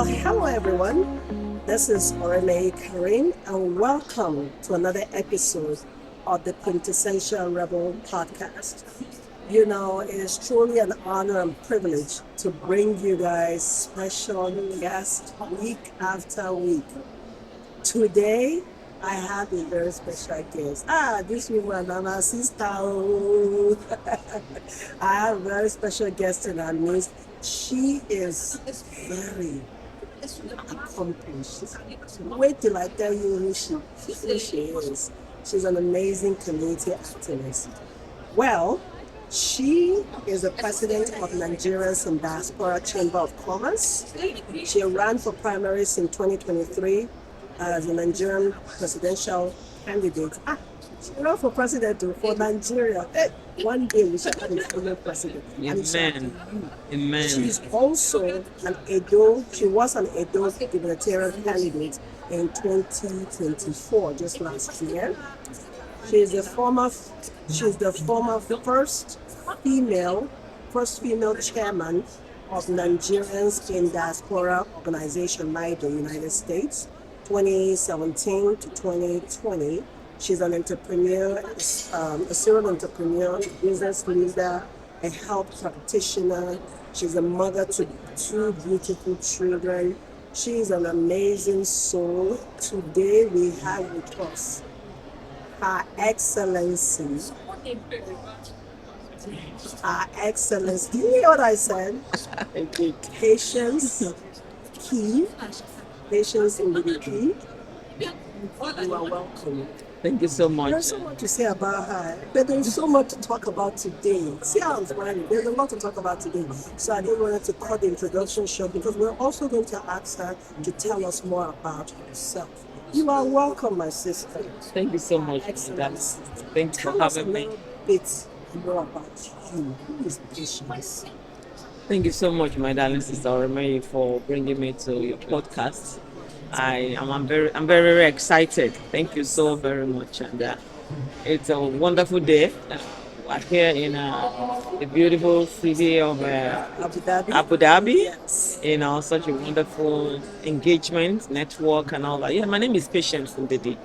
Hello everyone. This is Oreme Karim, and welcome to another episode of the Quintessential Rebel podcast. It's truly an honor and privilege to bring you guys special guests week after week. Today, I have a very special guest. This woman, I'm a sister. Oh. I have a very special guest in our midst. She is very accomplished. Wait till I tell you who she is. She's an amazing community activist. Well, she is the president of Nigerians in Diaspora Chamber of Commerce. She ran for primaries in 2023 as a Nigerian presidential candidate. She ran for president for Nigeria. One day we should have a female president. Amen. Amen. She's also an Edo. She was an Edo gubernatorial candidate in 2024, just last year. She's the former. She's the former first female chairman of Nigerians in Diaspora Organization, NIDO, United States, 2017 to 2020. She's an entrepreneur, a serial entrepreneur, business leader, a health practitioner. She's a mother to two beautiful children. She's an amazing soul. Today we have with us Her Excellency. Her Excellency. Do you hear what I said? Patience Key. Patience Ndidi Key. You are welcome. Thank you so much. There's so much to say about her, but there's so much to talk about today. See how I'm smiling? There's a lot to talk about today. So I didn't want to cut the introduction short because we're also going to ask her to tell us more about herself. You are welcome, my sister. Thank you so much. Excellent. Thanks for Tell us a having me. little bit more about you. Who is Patience? Thank you so much, my darling sister Oreme, for bringing me to your podcast. I'm very excited. Thank you so very much, and it's a wonderful day. We're here in the beautiful city of Abu Dhabi? Abu Dhabi. Yes. Such a wonderful engagement, network, and all that. Yeah, my name is Patience Ndidi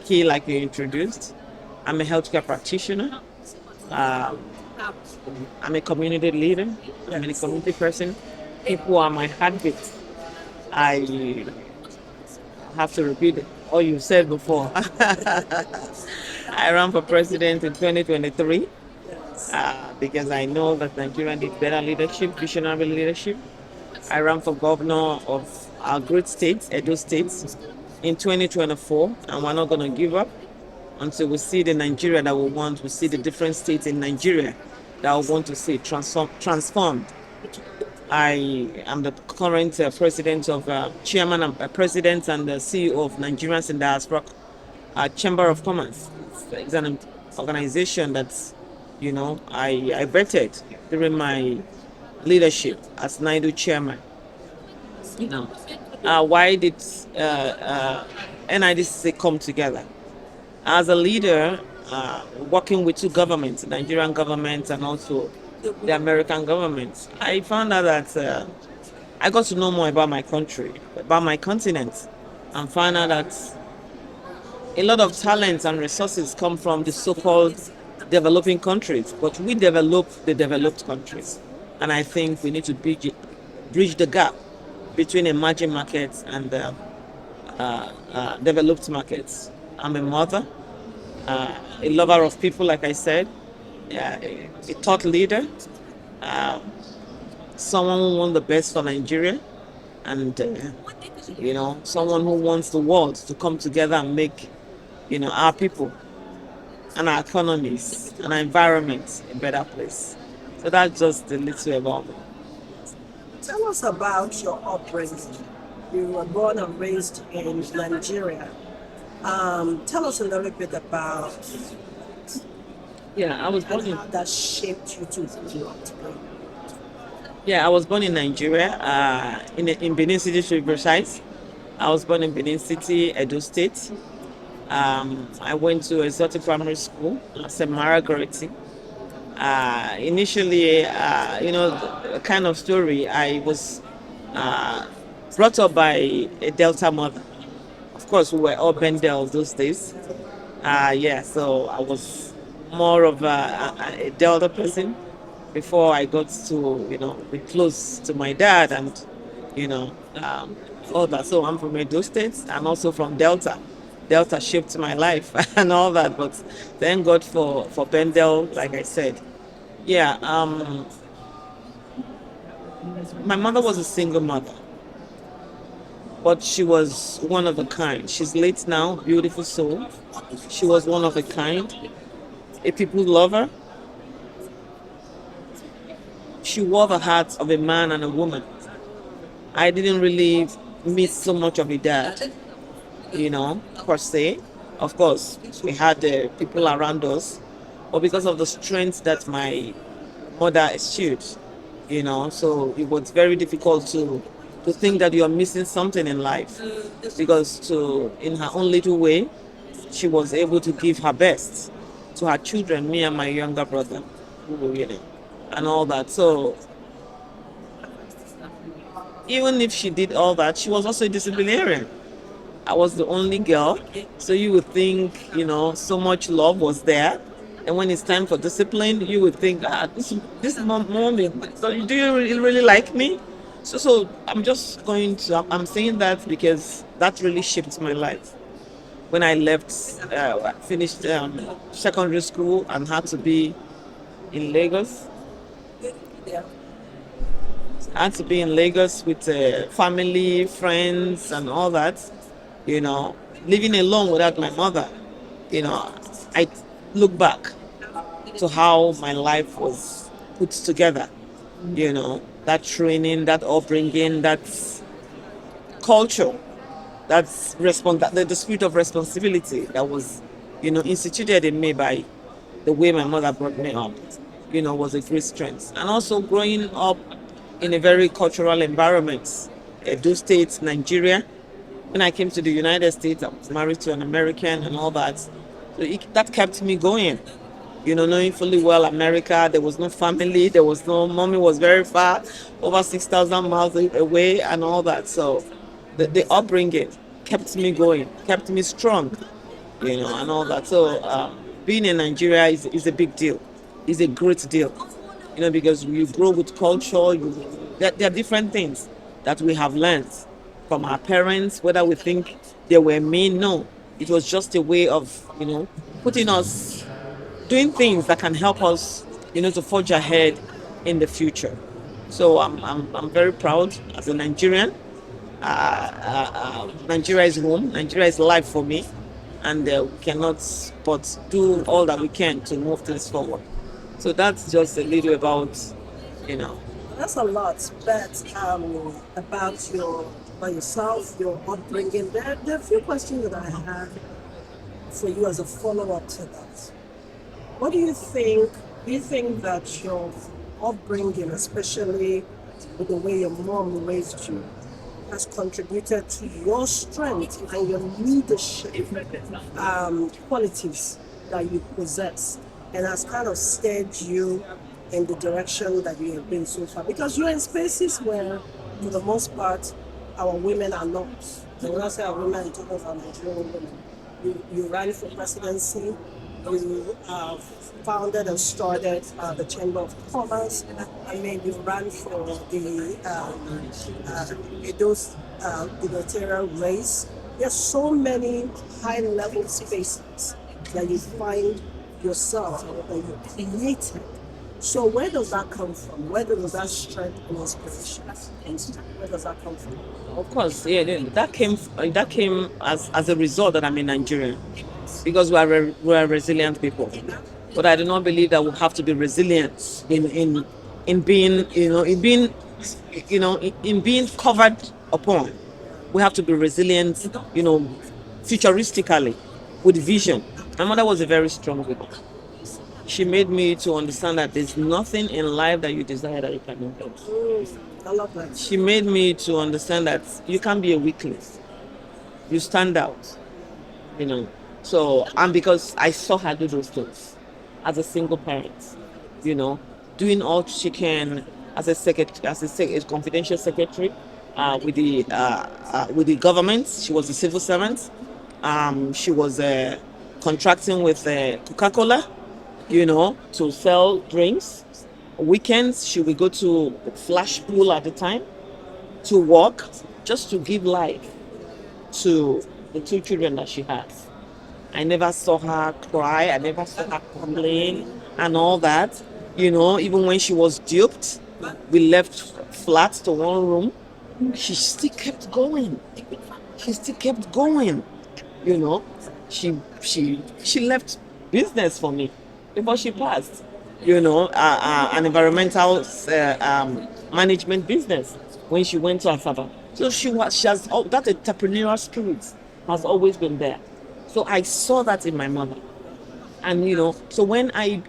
Key, like you introduced. I'm a healthcare practitioner. Um, I'm a community leader. I'm a community person. People are my heartbeat. I have to repeat all you said before. I ran for president in 2023 because I know that Nigeria needs better leadership, visionary leadership. I ran for governor of our great state, Edo State, in 2024, and we're not going to give up until we see the Nigeria that we want. We see the different states in Nigeria that we want to see transformed. I am the current chairman and president and the CEO of Nigerians in Diaspora Chamber of Commerce. It's an organization that's, I vetted during my leadership as NIDO chairman. Why did NIDC come together? As a leader, working with two governments, the Nigerian government and also the American government, I found out that I got to know more about my country, about my continent, and found out that a lot of talents and resources come from the so-called developing countries, but we develop the developed countries. And I think we need to bridge the gap between emerging markets and developed markets. I'm a mother, a lover of people, like I said, a thought leader, someone who wants the best for Nigeria, and someone who wants the world to come together and make our people and our economies and our environment a better place. So that's just a little about me. Tell us about your upbringing. You were born and raised in Nigeria. Tell us a little bit about Yeah, I was born and in how that shaped you to who you are today. I was born in Nigeria, in Benin City to be precise. I was born in Benin City, Edo State. I went to Exotic Primary School, St. Margaret. Initially, the kind of story, I was brought up by a Delta mother. Of course, we were all Bendel those days. Yeah, so I was more of a Delta person before I got to, be close to my dad and, you know, all that. So I'm from Edo State and also from Delta. Delta shaped my life and all that. But thank God for Bendel, like I said. Yeah, my mother was a single mother, but she was one of a kind. She's late now, beautiful soul. She was one of a kind, a people lover. She wore the hearts of a man and a woman. I didn't really miss so much of a dad, per se. Of course, we had people around us, but because of the strength that my mother eschewed, so it was very difficult to think that you are missing something in life, because in her own little way, she was able to give her best to her children, me and my younger brother, and all that. So even if she did all that, she was also a disciplinarian. I was the only girl, so you would think, so much love was there. And when it's time for discipline, you would think, this mom, do you really like me? So I'm saying that because that really shaped my life. When I left, finished secondary school and had to be in Lagos, Yeah. I had to be in Lagos with family, friends, and all that. You know, living alone without my mother. You know, I look back to how my life was put together. That training, that upbringing, that culture, the spirit of responsibility that was, instituted in me by the way my mother brought me up, was a great strength. And also growing up in a very cultural environment, Edo State, Nigeria. When I came to the United States, I was married to an American and all that. So that kept me going. Knowing fully well America, there was no family, there was no mommy was very far, over 6,000 miles away, and all that. So the upbringing kept me going, kept me strong, and all that. So being in Nigeria is a big deal, is a great deal, because you grow with culture. There are different things that we have learned from our parents, whether we think they were mean. No, it was just a way of, putting us doing things that can help us, to forge ahead in the future. So I'm very proud as a Nigerian. Nigeria is home. Nigeria is life for me, and we cannot but do all that we can to move things forward. So that's just a little you know. That's a lot, but about yourself, your upbringing. There are a few questions that I have for you as a follow-up to that. What do you think? Do you think that your upbringing, especially with the way your mom raised you, has contributed to your strength and your leadership qualities that you possess, and has kind of steered you in the direction that you have been so far? Because you're in spaces where, for the most part, our women are not. And when I say our women, I'm talking about Nigerian women. You ran for presidency, you founded and started the Chamber of Commerce. I mean, you ran for the Edo's gubernatorial race. There's so many high-level spaces that you find yourself that you created. So where does that come from? Where does that strength and inspiration? Where does that come from? Of course, yeah, that came as a result that I'm in Nigeria, because we are resilient people. But I do not believe that we have to be resilient in being, in being covered upon. We have to be resilient, futuristically, with vision. My mother was a very strong woman. She made me to understand that there's nothing in life that you desire that you cannot get. I love that. She made me to understand that you can't be a weakness. You stand out, you know. So, and because I saw her do those things as a single parent, you know, doing all she can as a confidential secretary, with the government. She was a civil servant. She was contracting with Coca-Cola, to sell drinks. Weekends, she would go to Flash Pool at the time to work, just to give life to the two children that she has. I never saw her cry. I never saw her complain and all that. Even when she was duped, we left flat to one room. She still kept going. She still kept going. You know, she left business for me before she passed. An environmental management business when she went to Asaba. So she has that entrepreneurial spirit has always been there. So I saw that in my mother. And so when I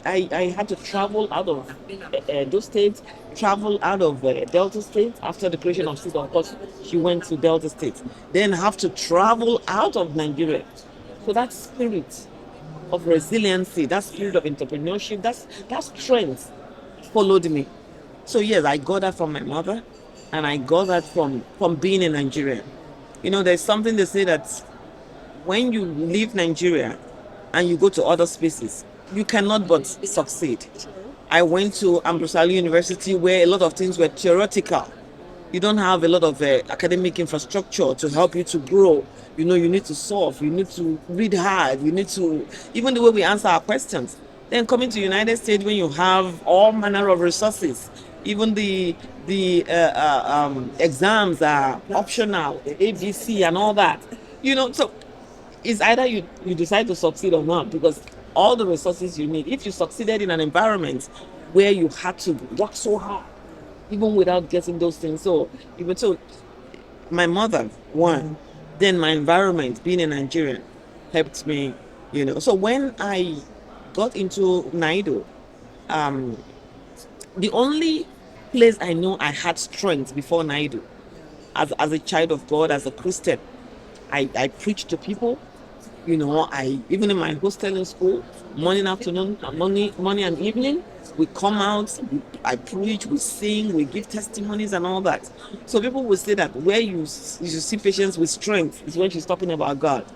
had to travel out of those states, travel out of Delta State after the creation of state, of course, she went to Delta State. Then have to travel out of Nigeria. So that spirit of resiliency, that spirit of entrepreneurship, that strength followed me. So yes, I got that from my mother, and I got that from being in Nigeria. There's something they say that when you leave Nigeria and you go to other spaces, you cannot but succeed. I went to Ambrosali University where a lot of things were theoretical. You don't have a lot of academic infrastructure to help you to grow. You need to solve, you need to read hard, you need to, even the way we answer our questions. Then coming to United States when you have all manner of resources, even the exams are optional, the ABC and all that. So it's either you decide to succeed or not, because all the resources you need. If you succeeded in an environment where you had to work so hard, even without getting those things. So even so, my mother, one, then my environment, being a Nigerian, helped me. So when I got into Naido, the only place I know I had strength before Naido, as a child of God, as a Christian, I preached to people. I even in my hostel in school, morning, afternoon, morning and evening, we come out, I preach, we sing, we give testimonies and all that. So people will say that where you see patients with strength is when she's talking about God.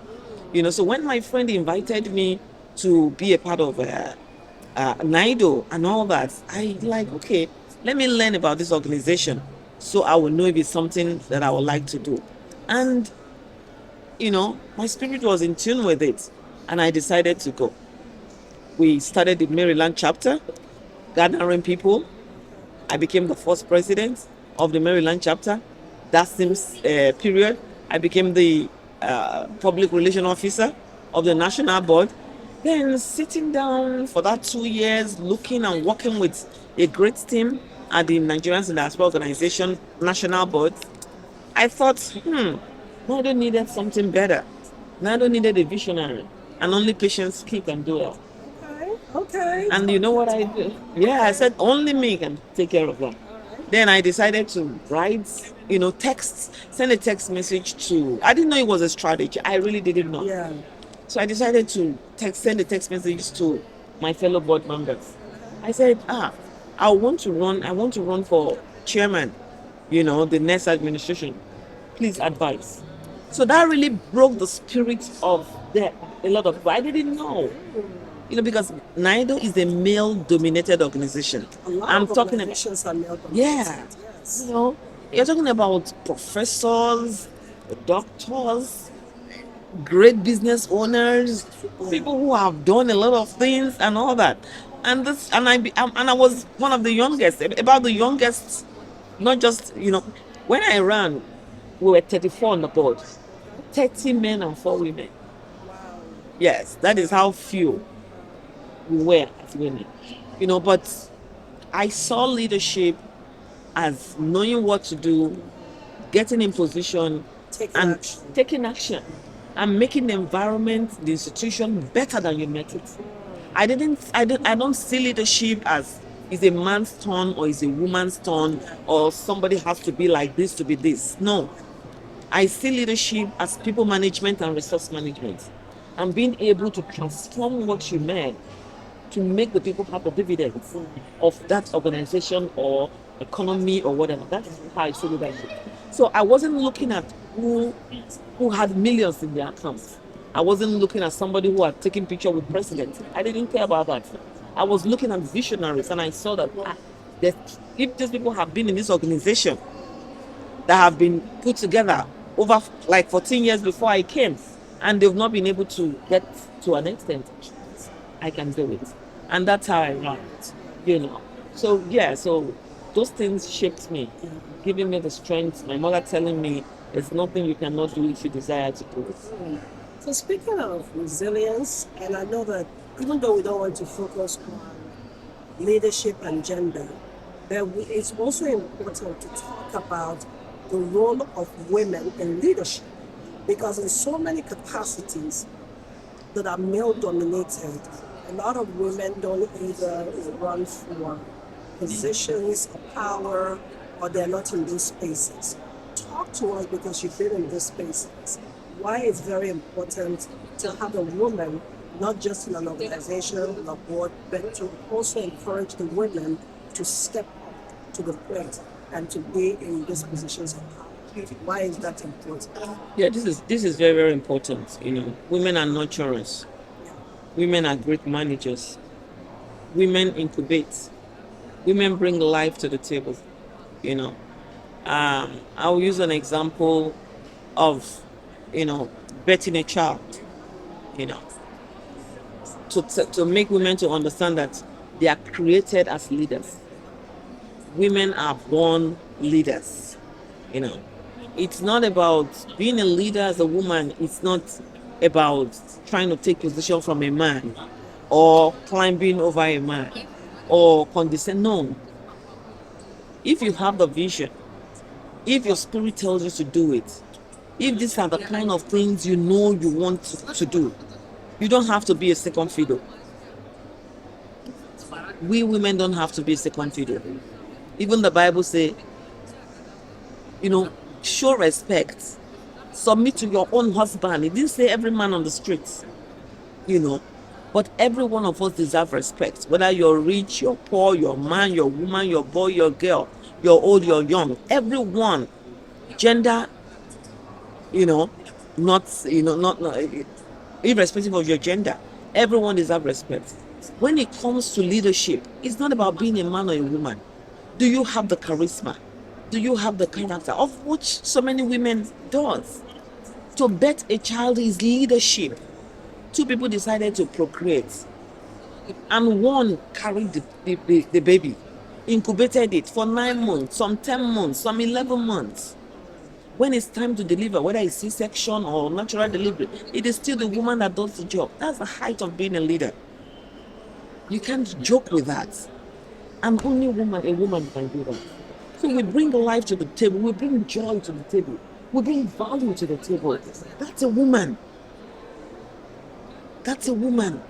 So when my friend invited me to be a part of NIDO and all that, I like, okay, let me learn about this organization so I will know if it's something that I would like to do. And my spirit was in tune with it, and I decided to go. We started the Maryland chapter, gathering people. I became the first president of the Maryland chapter. That same period, I became the public relation officer of the national board. Then sitting down for that 2 years, looking and working with a great team at the Nigerian Diaspora Organization national board, I thought, Nado needed something better. Nado needed a visionary, and only Patience Key can do it. Okay. And you know what I did? Yeah, I said only me can take care of that. Then I decided to write, send a text message to. I didn't know it was a strategy. I really didn't know. Yeah. So I decided to send a text message to my fellow board members. I said, I want to run for chairman, the next administration. Please advise. So that really broke the spirit of a lot of people. I didn't know. Because NIDO is a male-dominated organization. I'm talking about yeah. Yes. You're talking about professors, doctors, great business owners, people who have done a lot of things and all that. And I was one of the youngest, about the youngest. Not just when I ran, we were 34 on the board, 30 men and 4 women. Yes, that is how few we were as women. But I saw leadership as knowing what to do, getting in position, taking action, and making the environment, the institution better than you met it. I don't see leadership as is a man's turn or is a woman's turn or somebody has to be like this to be this. No. I see leadership as people management and resource management, and being able to transform what you made to make the people have the dividends of that organization or economy or whatever. That's how I see leadership. So I wasn't looking at who had millions in their accounts. I wasn't looking at somebody who had taken picture with president. I didn't care about that. I was looking at visionaries, and I saw that if these people have been in this organization that have been put together over like 14 years before I came, and they've not been able to get to an extent, I can do it. And that's how I run it, you know. So, yeah, so those things shaped me, giving me the strength. My mother telling me there's nothing you cannot do if you desire to do it. So speaking of resilience, and I know that even though we don't want to focus on leadership and gender, it's also important to talk about the role of women in leadership, because in so many capacities that are male dominated, a lot of women don't either run for positions of power or they're not in these spaces. Talk to us, because you've been in these spaces, why it's very important to have a woman not just in an organization or board, but to also encourage the women to step up to the plate and to be in these positions of power. Why is that important? Yeah, this is very, very important. You know, women are nurturers. Women are great managers. Women incubate. Women bring life to the table. You know, I'll use an example of, you know, birthing a child. You know, to make women to understand that they are created as leaders. Women are born leaders. You know, it's not about being a leader as a woman. It's not about trying to take position from a man or climbing over a man or condescend. No. If you have the vision, if your spirit tells you to do it, if these are the kind of things you know you want to do, you don't have to be a second fiddle. We women don't have to be a second fiddle. Even the Bible says, you know, show respect. Submit to your own husband. It didn't say every man on the streets, you know. But every one of us deserve respect. Whether you're rich, you're poor, you're man, you're woman, you're boy, you're girl, you're old, you're young. Everyone, gender, you know, not irrespective of your gender, everyone deserves respect. When it comes to leadership, it's not about being a man or a woman. Do you have the charisma? Do you have the character, of which so many women does? To bet a child is leadership. Two people decided to procreate, and one carried the baby, incubated it for 9 months, some 10 months, some 11 months. When it's time to deliver, whether it's C-section or natural delivery, it is still the woman that does the job. That's the height of being a leader. You can't joke with that. And only a woman can do that. So we bring life to the table, we bring joy to the table, we bring value to the table. That's a woman. That's a woman.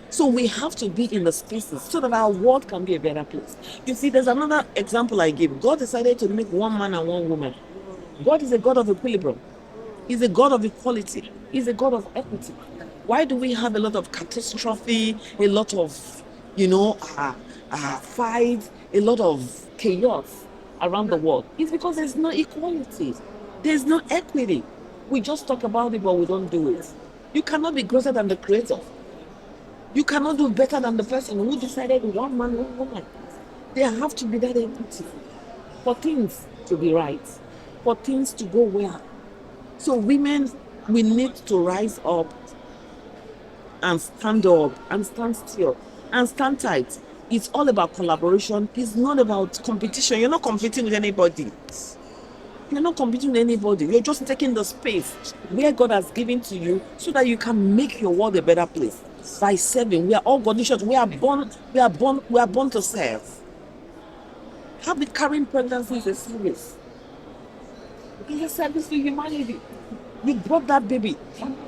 So we have to be in the spaces so that our world can be a better place. You see, there's another example I give. God decided to make one man and one woman. God is a God of equilibrium. He's a God of equality. He's a God of equity. Why do we have a lot of catastrophe, a lot of, fight, a lot of chaos around the world? It's because there's no equality. There's no equity. We just talk about it, but we don't do it. You cannot be greater than the creator. You cannot do better than the person who decided one man, one woman. There have to be that equity for things to be right, for things to go well. So women, we need to rise up and stand still and stand tight. It's all about collaboration. It's not about competition. You're not competing with anybody. You're not competing with anybody. You're just taking the space where God has given to you so that you can make your world a better place by serving. We are all God. We are born to serve. Have the carrying pregnancy is a service. It's a service to humanity. You brought that baby,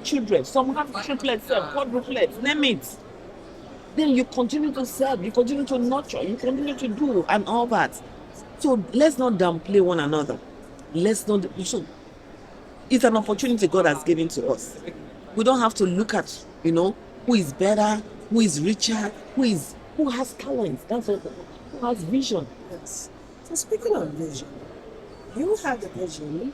children. Some have triplets, quadruplets, name it. Then you continue to serve, you continue to nurture, you continue to do, and all that. So let's not downplay one another. So it's an opportunity God has given to us. We don't have to look at, who is better, who is richer, who has talent. That's what, who has vision. Yes. So speaking of vision, you had the vision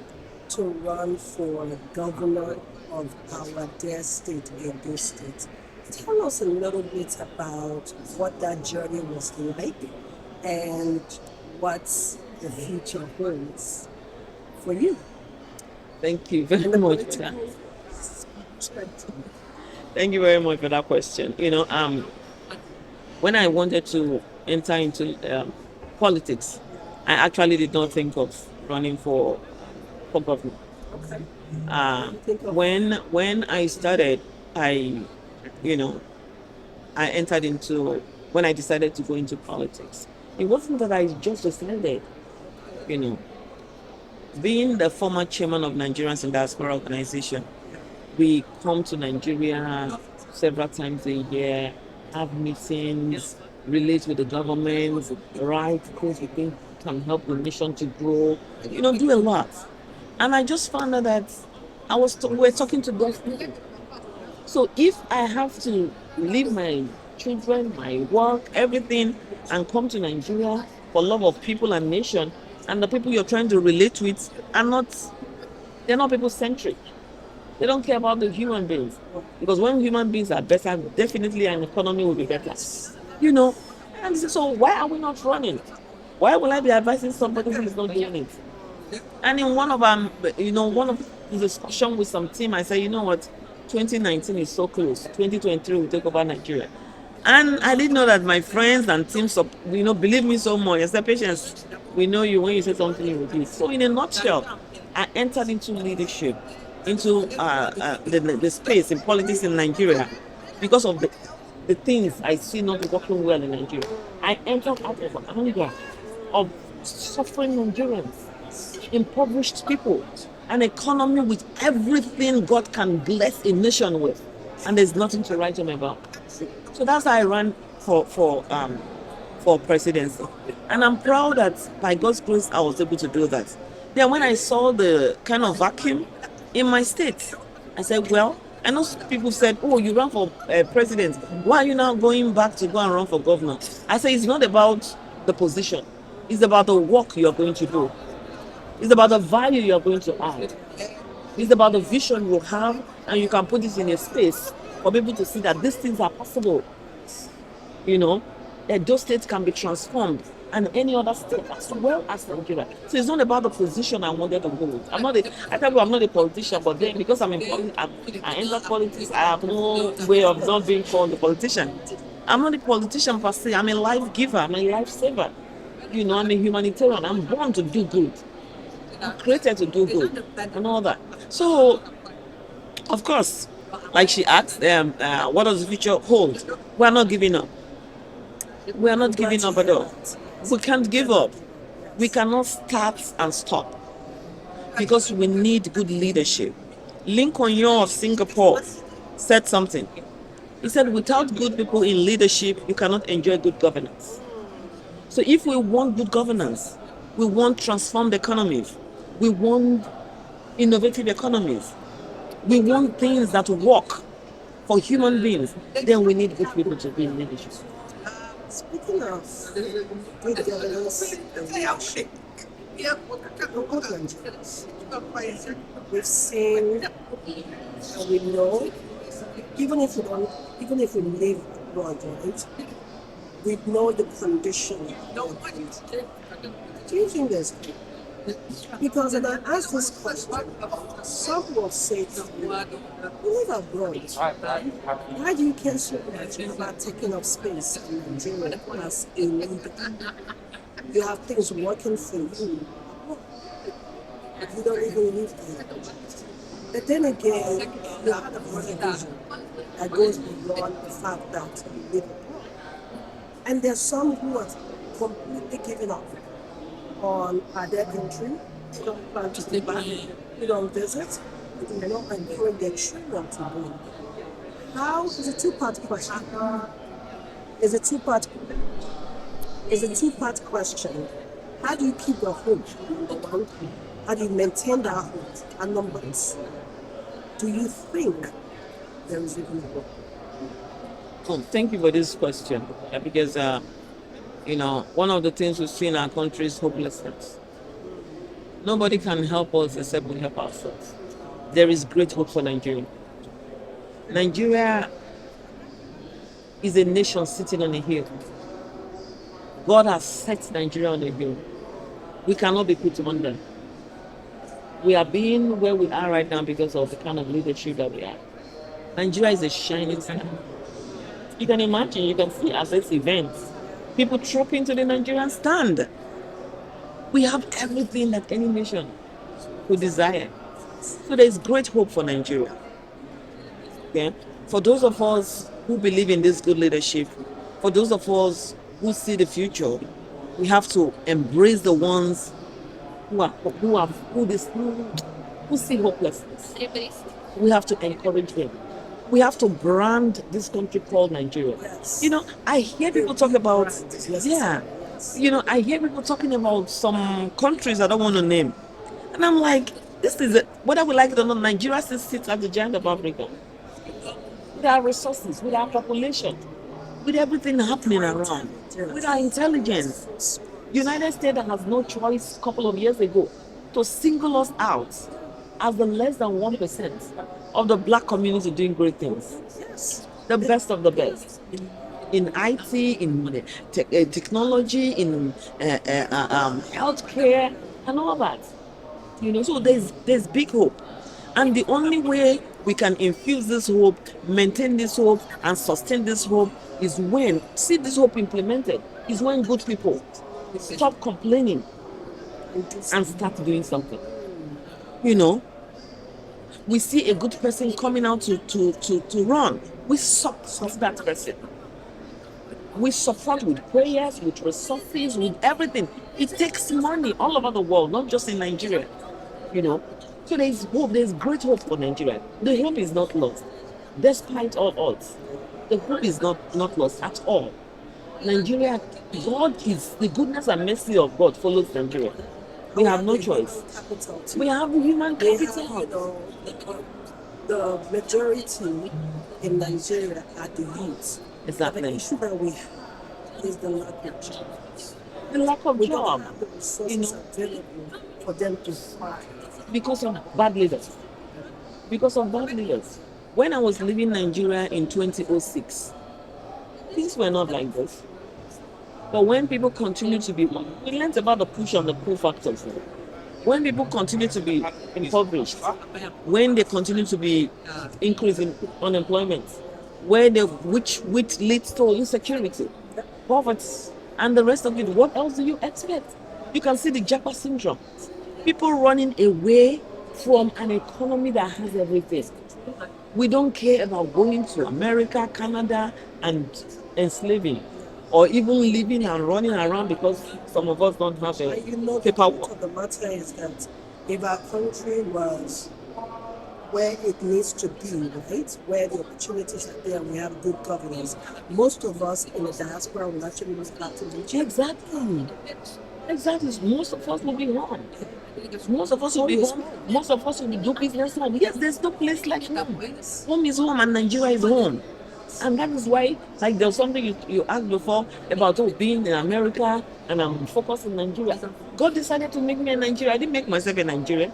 to run for governor of our dear state, Edo State. Tell us a little bit about what that journey was like and what the future holds for you Thank you very in the much for that. political spectrum. Thank you very much for that question. When I wanted to enter into politics, I actually did not think of running for government. Okay. Uh, Think of when I started, I you know I entered into when I decided to go into politics. It wasn't that I just decided, you know, being the former chairman of Nigerians in Diaspora Organization, we come to Nigeria several times a year, have meetings, relate with the government, write things we think can help the nation to grow, do a lot. And I just found out that we're talking to those people. So if I have to leave my children, my work, everything, and come to Nigeria for love of people and nation, and the people you're trying to relate with they're not people centric. They don't care about the human beings. Because when human beings are better, definitely an economy will be better. You know, and so why are we not running? Why will I be advising somebody who is not doing it? And in one of the discussion with some team, I said, you know what, 2019 is so close. 2023 will take over Nigeria. And I didn't know that my friends and teams, believe me so much. I said, patience, we know you when you say something, you will do it. So in a nutshell, I entered into leadership, into the space in politics in Nigeria because of the things I see not working well in Nigeria. I entered out of anger of suffering Nigerians, impoverished people, an economy with everything God can bless a nation with, and there's nothing to write home about. So that's how I ran for presidency, and I'm proud that by God's grace I was able to do that. Then when I saw the kind of vacuum in my state, I said, well, I know people said, oh, you ran for president. Why are you now going back to go and run for governor? I said, it's not about the position. It's about the work you're going to do. It's about the value you're going to add. It's about the vision you have, and you can put it in a space for people to see that these things are possible. That those states can be transformed, and any other state as well as Nigeria. So it's not about the position I wanted to hold. I tell you, I'm not a politician, but then because I entered politics, I have no way of not being called a politician. I'm not a politician per se. I'm a life giver. I'm a life saver. I'm a humanitarian. I'm born to do good. I'm created to do good and all that. So, of course, like she asked, what does the future hold? We're not giving up. We are not giving up at all. We can't give up. We cannot start and stop because we need good leadership. Lincoln Yo of Singapore said something. He said, without good people in leadership, you cannot enjoy good governance. So if we want good governance, we want transformed economies, we want innovative economies, we want things that work for human beings, then we need good people to be in leadership. Speaking of good governance and leadership, local Nigerians, we've seen and we know, even if we live abroad, right, we know the condition of the country. Do you think there's hope? Because when I ask this question, some will say to me, you live abroad. Why do you care so much about taking up space in Nigeria as a leader? You have things working for you. You don't even live there. But then again, you have a vision that goes beyond the fact that you live abroad. And there's some who are completely giving up on their country. They don't plan to stay back. They don't visit. They do not encourage their children to go. How is a two-part question? Is a two-part question. How do you keep your hope? Number one, how do you maintain that hope? And number two, do you think there is even hope? Thank you for this question because One of the things we see in our country is hopelessness. Nobody can help us except we help ourselves. There is great hope for Nigeria. Nigeria is a nation sitting on a hill. God has set Nigeria on a hill. We cannot be put under. We are being where we are right now because of the kind of leadership that we have. Nigeria is a shining star. You can imagine, you can see at this event, people trooping to the Nigerian stand. We have everything that any nation could desire. So there is great hope for Nigeria. Okay? For those of us who believe in this good leadership, for those of us who see the future, we have to embrace the ones who see hopelessness. We have to encourage them. We have to brand this country called Nigeria. Yes. I hear people talk about, Yes. yeah, I hear people talking about some countries I don't want to name. And I'm like, this is it. Whether we like it or not, Nigeria still sits at the giant of Africa. With our resources, with our population, with everything happening around, with our intelligence. United States has no choice a couple of years ago to single us out as the less than 1% of the black community doing great things. Yes. The best of the best. In IT, in technology, in healthcare, and all that. So there's big hope. And the only way we can infuse this hope, maintain this hope, and sustain this hope is when, see this hope implemented, is when good people stop complaining and start doing something. We see a good person coming out to run. We support that person. We support with prayers, with resources, with everything. It takes money all over the world, not just in Nigeria. So there's hope, there's great hope for Nigeria. The hope is not lost, despite all odds. The hope is not lost at all. Nigeria, the goodness and mercy of God follows Nigeria. We have no choice. We have human capital. The majority in Nigeria are the youth. Exactly. The issue that we have is the lack of jobs. The lack of We don't job. have the resources available for them to thrive. Because of bad leaders. When I was leaving Nigeria in 2006, things were not like this. But when people continue to be, we learned about the push and the pull factors. When people continue to be impoverished, when they continue to be increasing unemployment, which leads to insecurity, poverty, and the rest of it, what else do you expect? You can see the Japa syndrome. People running away from an economy that has everything. We don't care about going to America, Canada, and enslaving, or even living and running around because some of us don't have a The paperwork. truth of the matter is that if our country was where it needs to be, right, where the opportunities are there, we have good governance, most of us in the diaspora will actually move back to Nigeria. Exactly. Most of us will be home. Most of us will be home. Most of us will do business home. Yes, there's no place like home. Home is home and Nigeria is home. And that is why, like there was something you asked before about being in America and I'm focused in Nigeria. God decided to make me a Nigerian. I didn't make myself a Nigerian.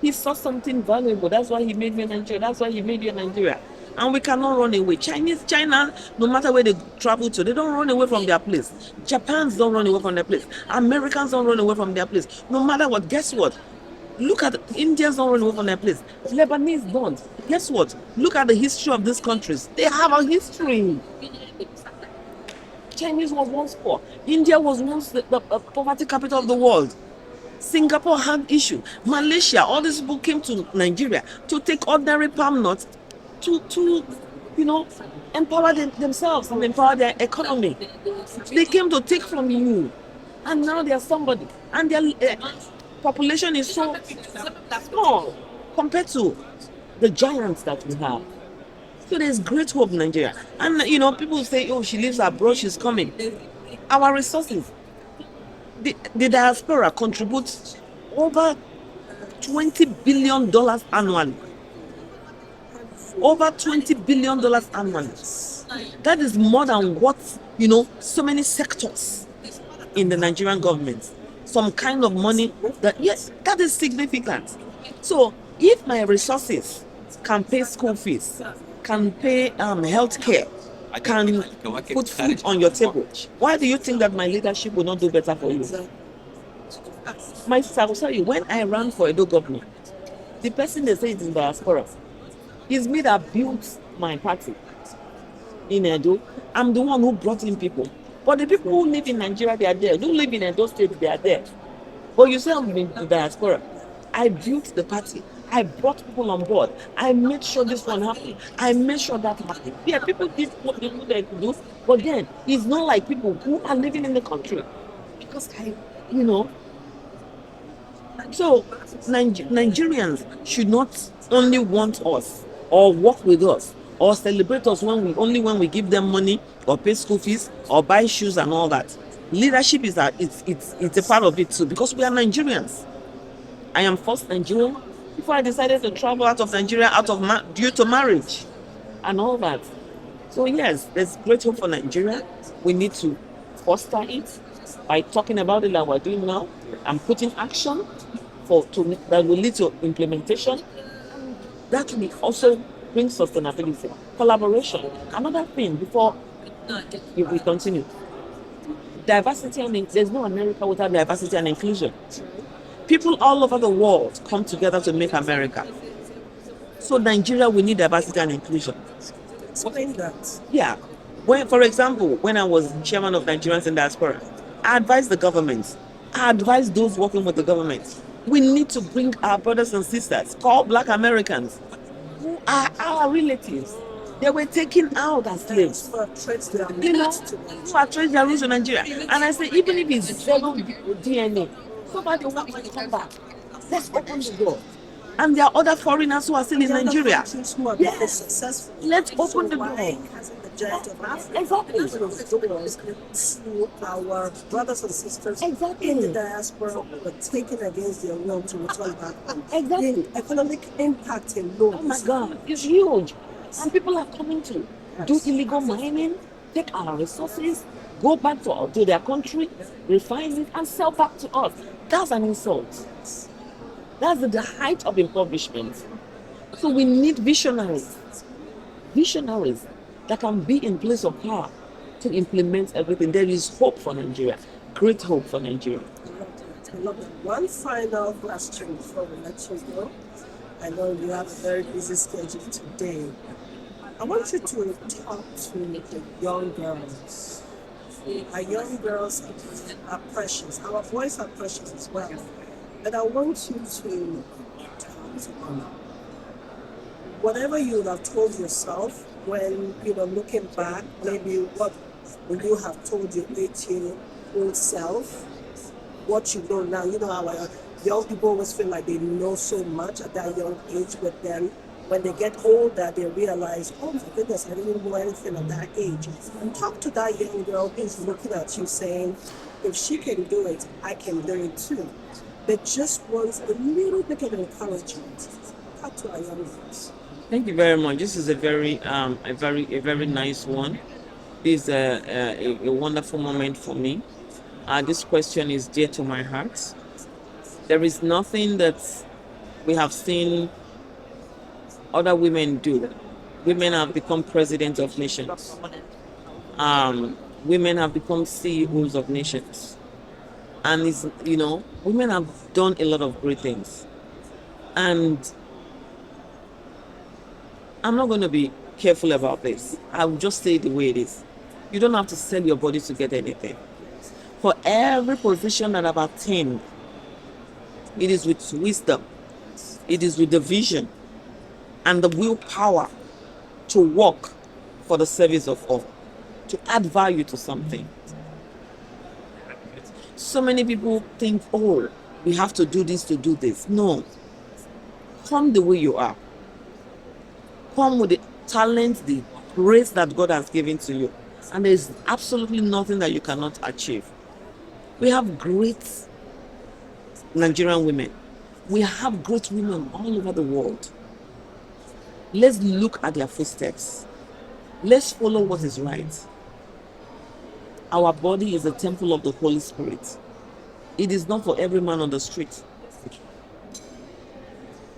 He saw something valuable. That's why he made me a Nigerian. That's why he made you a Nigerian. And we cannot run away. China, no matter where they travel to, they don't run away from their place. Japans don't run away from their place. Americans don't run away from their place. No matter what, guess what? Look at Indians don't run away from their place. Lebanese don't. Guess what? Look at the history of these countries. They have a history. Chinese was once poor. India was once the poverty capital of the world. Singapore had issue. Malaysia, all these people came to Nigeria to take ordinary palm nuts to empower themselves and empower their economy. They came to take from you, and now they are somebody. And their population is so small compared to the giants that we have. So there's great hope in Nigeria. And people say, oh, she lives abroad, she's coming. Our resources, the diaspora contributes over $20 billion annually. Over $20 billion annually. That is more than what, so many sectors in the Nigerian government. Some kind of money that, yes, that is significant. So if my resources can pay school fees, can pay health care, can put food on your table, why do you think that my leadership will not do better for you? My sister, I will tell you, when I ran for Edo governor, the person they say is in diaspora, it's me that built my party in Edo. I'm the one who brought in people. But the people who live in Nigeria, they are there. Who live in Edo State, they are there. But you say I'm in the diaspora. I built the party. I brought people on board. I made sure this one happened. I made sure that happened. Yeah, people did what they could do. But then, it's not like people who are living in the country. Because you know, so Nigerians should not only want us or work with us or celebrate us when we give them money or pay school fees or buy shoes and all that. Leadership is it's a part of it too, because we are Nigerians. I am first Nigerian before I decided to travel out of Nigeria due to marriage and all that. So yes, there's great hope for Nigeria. We need to foster it by talking about it like we're doing now and putting action that will lead to implementation. That will also bring sustainability, collaboration. Another thing before we continue, diversity and there's no America without diversity and inclusion. People all over the world come together to make America. So Nigeria, we need diversity and inclusion. Explain that. Yeah. For example, when I was chairman of Nigerians in diaspora, I advised the government. I advised those working with the government. We need to bring our brothers and sisters, called Black Americans, who are our relatives. They were taken out as slaves. Who are traced their roots to Nigeria. And I say, even if it's zero DNA, somebody wants to come back. Let's open the door. And there are other foreigners who are still in Nigeria. Yes. Let's open the door. Exactly. To our brothers and sisters in the diaspora who were taken against their will to return back home. Exactly. The economic impact alone. Oh my God, it's huge. And people are coming to do illegal mining, take our resources, go back to their country, refine it, and sell back to us. That's an insult. That's the height of impoverishment. So we need visionaries that can be in place of power to implement everything. There is hope for Nigeria, great hope for Nigeria. I love that. One final question before we let you go. I know you have a very busy schedule today. I want you to talk to the young girls. Our young girls are precious. Our boys are precious as well. But I want you to talk to them. Whatever you would have told yourself when, looking back, maybe what would you have told your 18-year-old self, what you know now. You know how young people always feel like they know so much at that young age, but then when they get older, they realize, oh my goodness, I didn't know anything at that age. And talk to that young girl who's looking at you saying, if she can do it, I can do it too. But just wants a little bit of encouragement. Talk to our young girls. Thank you very much. This is a very nice one. This is a wonderful moment for me. This question is dear to my heart. There is nothing that we have seen other women do. Women have become presidents of nations. Women have become CEOs of nations. And women have done a lot of great things. And I'm not going to be careful about this. I will just say it the way it is. You don't have to sell your body to get anything. For every position that I've attained, it is with wisdom, it is with the vision and the willpower to work for the service of all, to add value to something. So many people think, oh, we have to do this to do this. No. Come the way you are. Come with the talent, the grace that God has given to you. And there's absolutely nothing that you cannot achieve. We have great Nigerian women. We have great women all over the world. Let's look at their footsteps. Let's follow what is right. Our body is a temple of the Holy Spirit. It is not for every man on the street.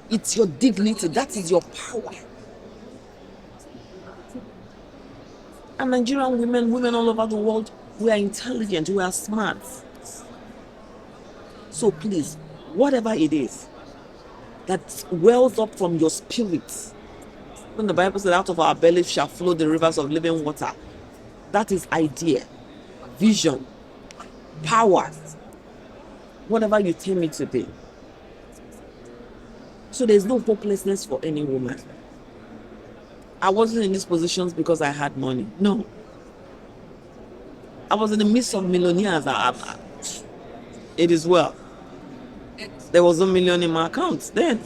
It's your dignity. That is your power. And Nigerian women all over the world, we are intelligent, we are smart. So please, whatever it is that wells up from your spirit, when the Bible said out of our belly shall flow the rivers of living water, that is idea, vision, power, whatever you tell me to be. So there's no hopelessness for any woman. I wasn't in these positions because I had money. No. I was in the midst of millionaires. It is well. There was $1 million in my account then.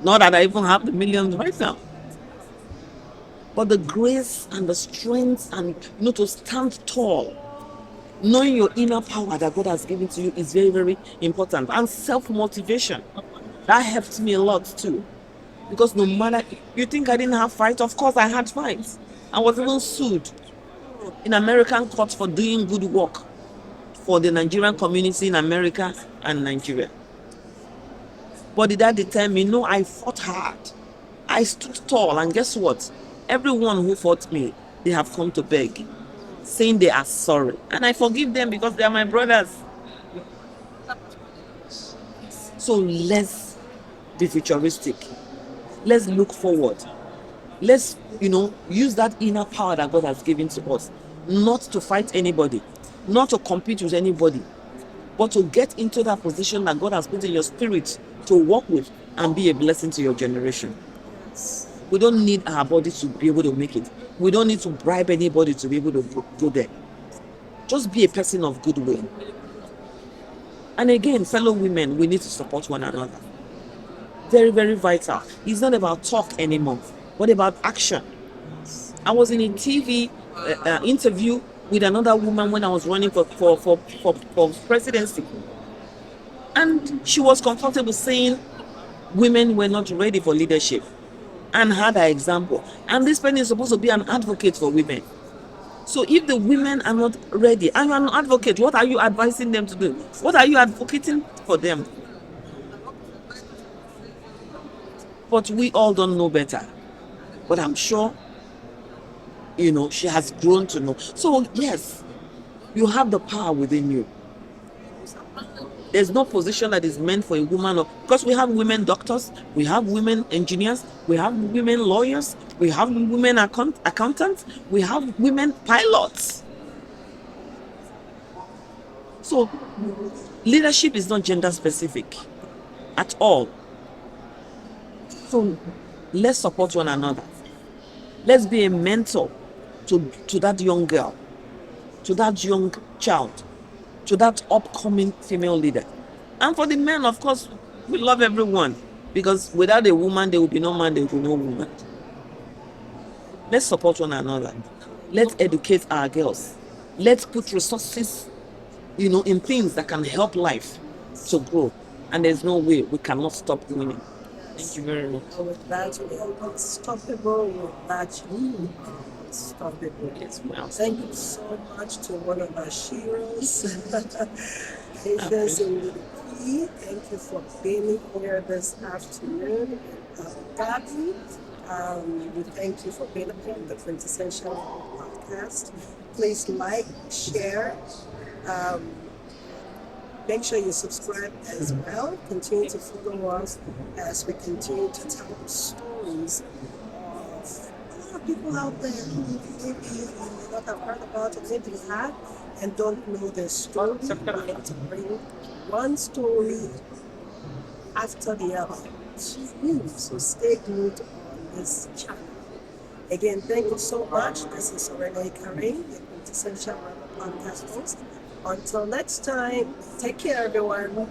Not that I even have the millions right now. But the grace and the strength and to stand tall, knowing your inner power that God has given to you is very, very important. And self-motivation. That helped me a lot too. Because no matter, you think I didn't have fight? Of course I had fights. I was even sued in American courts for doing good work for the Nigerian community in America and Nigeria. But did that deter me? No, I fought hard. I stood tall, and guess what? Everyone who fought me, they have come to beg, saying they are sorry. And I forgive them because they are my brothers. So let's be futuristic. Let's look forward. Let's, use that inner power that God has given to us, not to fight anybody, not to compete with anybody, but to get into that position that God has put in your spirit to work with and be a blessing to your generation. We don't need our body to be able to make it. We don't need to bribe anybody to be able to go there. Just be a person of goodwill. And again, fellow women, we need to support one another. Very, very vital. It's not about talk anymore, but about action. I was in a TV interview with another woman when I was running for presidency. And she was comfortable saying women were not ready for leadership and had an example. And this person is supposed to be an advocate for women. So if the women are not ready and you are an advocate, what are you advising them to do? What are you advocating for them? But we all don't know better. But I'm sure, she has grown to know. So yes, you have the power within you. There's no position that is meant for a woman, because we have women doctors, we have women engineers, we have women lawyers, we have women accountants, we have women pilots. So leadership is not gender specific at all. So let's support one another. Let's be a mentor to that young girl, to that young child, to that upcoming female leader. And for the men, of course, we love everyone, because without a woman, there will be no man, there will be no woman. Let's support one another. Let's educate our girls. Let's put resources, in things that can help life to grow. And there's no way we cannot stop doing it. Thank you very much. With that, we are unstoppable. With that, you are unstoppable. Yes, well. Thank you so much to one of our shearers, Patience Ndidi. Thank you for being here this afternoon. Gabby, we thank you for being on the Quintessential Podcast. Please like, share. Make sure you subscribe as well. Continue to follow us as we continue to tell stories of a lot of people out there who maybe you may not have heard about it, maybe you have and don't know their story. We're going to bring one story after the other to you. So stay glued on this channel. Again, thank you so much. This is Renee Karim, the Quintessential Rebel Podcast host. Until next time, take care, everyone.